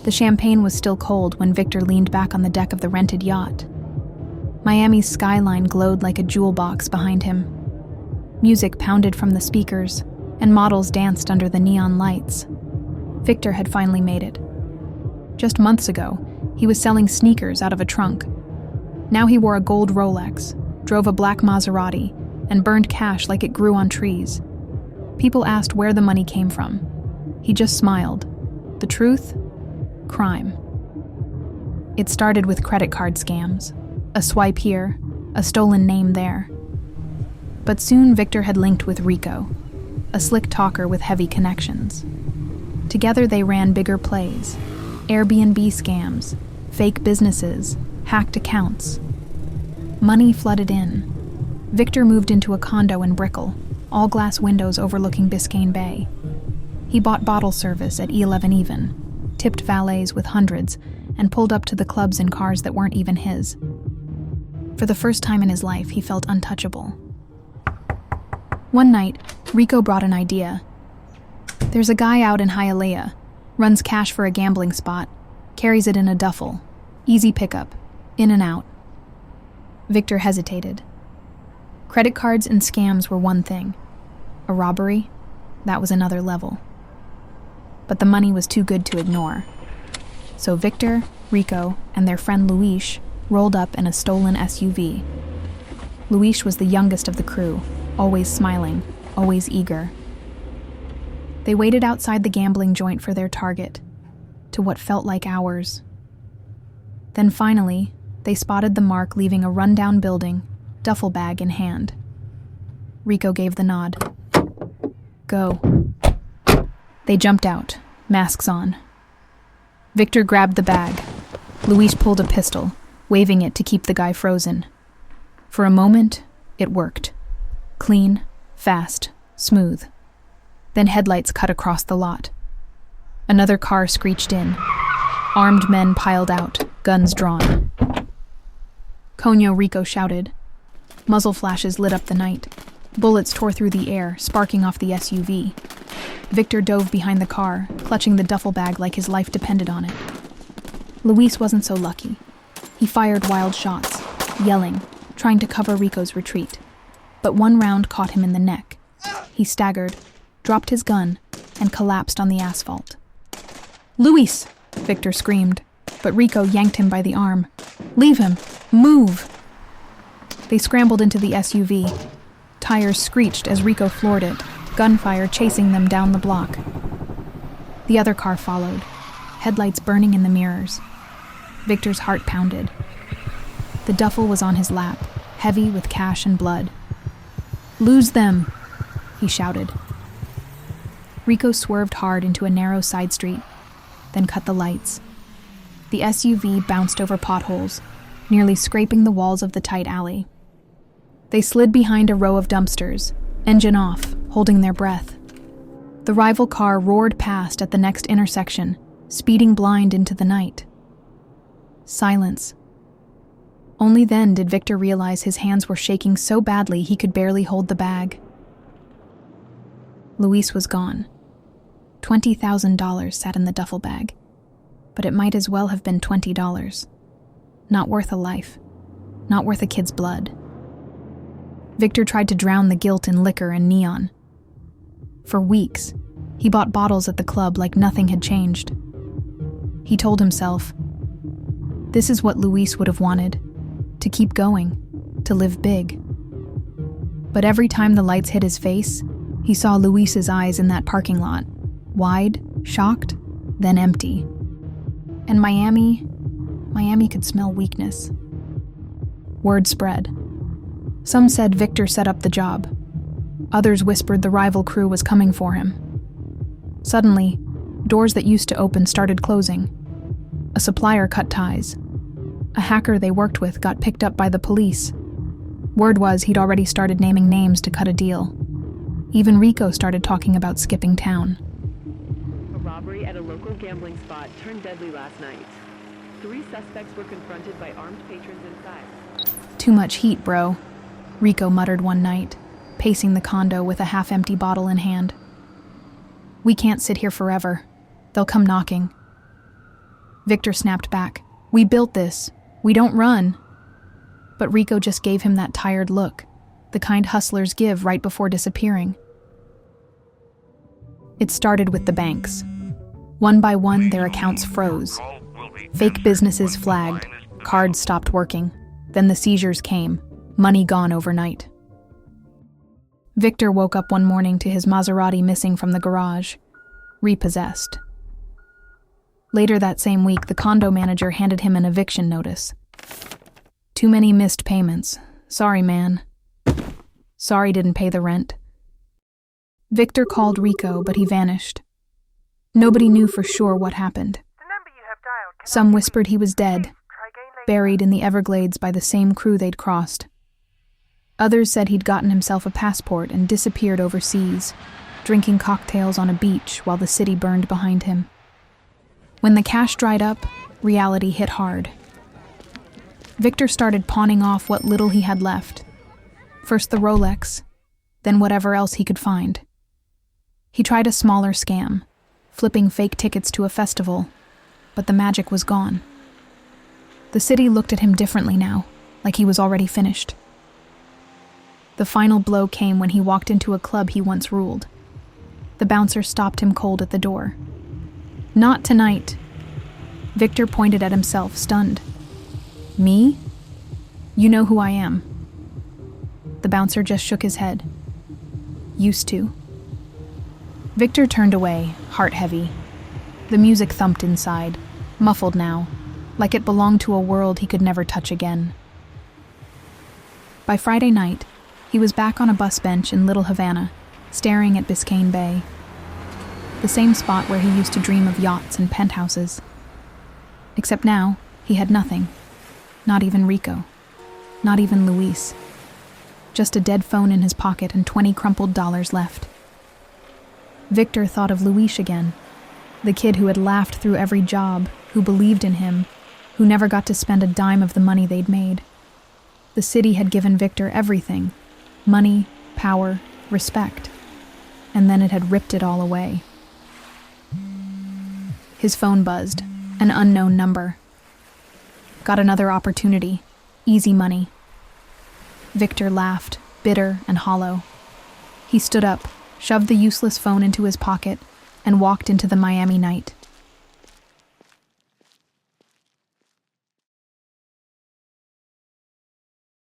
The champagne was still cold when Victor leaned back on the deck of the rented yacht. Miami's skyline glowed like a jewel box behind him. Music pounded from the speakers, and models danced under the neon lights. Victor had finally made it. Just months ago, he was selling sneakers out of a trunk. Now he wore a gold Rolex, drove a black Maserati, and burned cash like it grew on trees. People asked where the money came from. He just smiled. The truth? Crime. It started with credit card scams. A swipe here, a stolen name there. But soon Victor had linked with Rico, a slick talker with heavy connections. Together they ran bigger plays, Airbnb scams, fake businesses, hacked accounts. Money flooded in. Victor moved into a condo in Brickell, all glass windows overlooking Biscayne Bay. He bought bottle service at E11 Even, tipped valets with hundreds, and pulled up to the clubs in cars that weren't even his. For the first time in his life, he felt untouchable. One night, Rico brought an idea. There's a guy out in Hialeah, runs cash for a gambling spot, carries it in a duffel. Easy pickup, in and out. Victor hesitated. Credit cards and scams were one thing. A robbery, that was another level. But the money was too good to ignore. So Victor, Rico, and their friend Luis rolled up in a stolen SUV. Luis was the youngest of the crew, always smiling, always eager. They waited outside the gambling joint for their target, to what felt like hours. Then finally, they spotted the mark leaving a rundown building, duffel bag in hand. Rico gave the nod. Go. They jumped out, masks on. Victor grabbed the bag. Luis pulled a pistol, waving it to keep the guy frozen. For a moment, it worked. Clean, fast, smooth. Then headlights cut across the lot. Another car screeched in. Armed men piled out, guns drawn. Coño, Rico shouted. Muzzle flashes lit up the night. Bullets tore through the air, sparking off the SUV. Victor dove behind the car, clutching the duffel bag like his life depended on it. Luis wasn't so lucky. He fired wild shots, yelling, trying to cover Rico's retreat. But one round caught him in the neck. He staggered, dropped his gun, and collapsed on the asphalt. Luis! Victor screamed, but Rico yanked him by the arm. Leave him! Move! They scrambled into the SUV. Tires screeched as Rico floored it, gunfire chasing them down the block. The other car followed, headlights burning in the mirrors. Victor's heart pounded. The duffel was on his lap, heavy with cash and blood. Lose them! He shouted. Rico swerved hard into a narrow side street, then cut the lights. The SUV bounced over potholes, nearly scraping the walls of the tight alley. They slid behind a row of dumpsters, engine off, holding their breath. The rival car roared past at the next intersection, speeding blind into the night. Silence. Only then did Victor realize his hands were shaking so badly he could barely hold the bag. Luis was gone. $20,000 sat in the duffel bag, but it might as well have been $20. Not worth a life, not worth a kid's blood. Victor tried to drown the guilt in liquor and neon. For weeks, he bought bottles at the club like nothing had changed. He told himself, this is what Luis would have wanted, to keep going, to live big. But every time the lights hit his face, he saw Luis's eyes in that parking lot, wide, shocked, then empty. And Miami could smell weakness. Word spread. Some said Victor set up the job. Others whispered the rival crew was coming for him. Suddenly, doors that used to open started closing. A supplier cut ties. A hacker they worked with got picked up by the police. Word was he'd already started naming names to cut a deal. Even Rico started talking about skipping town. A robbery at a local gambling spot turned deadly last night. 3 suspects were confronted by armed patrons inside. Too much heat, bro, Rico muttered one night, pacing the condo with a half-empty bottle in hand. We can't sit here forever. They'll come knocking. Victor snapped back. "We built this. We don't run." But Rico just gave him that tired look, the kind hustlers give right before disappearing. It started with the banks. One by one, their accounts froze. Fake businesses flagged, cards stopped working. Then the seizures came, money gone overnight. Victor woke up one morning to his Maserati missing from the garage, repossessed. Later that same week, the condo manager handed him an eviction notice. "Too many missed payments. Sorry, man. Sorry didn't pay the rent." Victor called Rico, but he vanished. Nobody knew for sure what happened. Some whispered he was dead, buried in the Everglades by the same crew they'd crossed. Others said he'd gotten himself a passport and disappeared overseas, drinking cocktails on a beach while the city burned behind him. When the cash dried up, reality hit hard. Victor started pawning off what little he had left. First the Rolex, then whatever else he could find. He tried a smaller scam, flipping fake tickets to a festival, but the magic was gone. The city looked at him differently now, like he was already finished. The final blow came when he walked into a club he once ruled. The bouncer stopped him cold at the door. "Not tonight." Victor pointed at himself, stunned. "Me? You know who I am." The bouncer just shook his head. "Used to." Victor turned away, heart heavy. The music thumped inside, muffled now, like it belonged to a world he could never touch again. By Friday night, he was back on a bus bench in Little Havana, staring at Biscayne Bay. The same spot where he used to dream of yachts and penthouses. Except now, he had nothing. Not even Rico. Not even Luis. Just a dead phone in his pocket and 20 crumpled dollars left. Victor thought of Luis again, the kid who had laughed through every job, who believed in him, who never got to spend a dime of the money they'd made. The city had given Victor everything: money, power, respect. And then it had ripped it all away. His phone buzzed, an unknown number. Got another opportunity, easy money. Victor laughed, bitter and hollow. He stood up, shoved the useless phone into his pocket, and walked into the Miami night.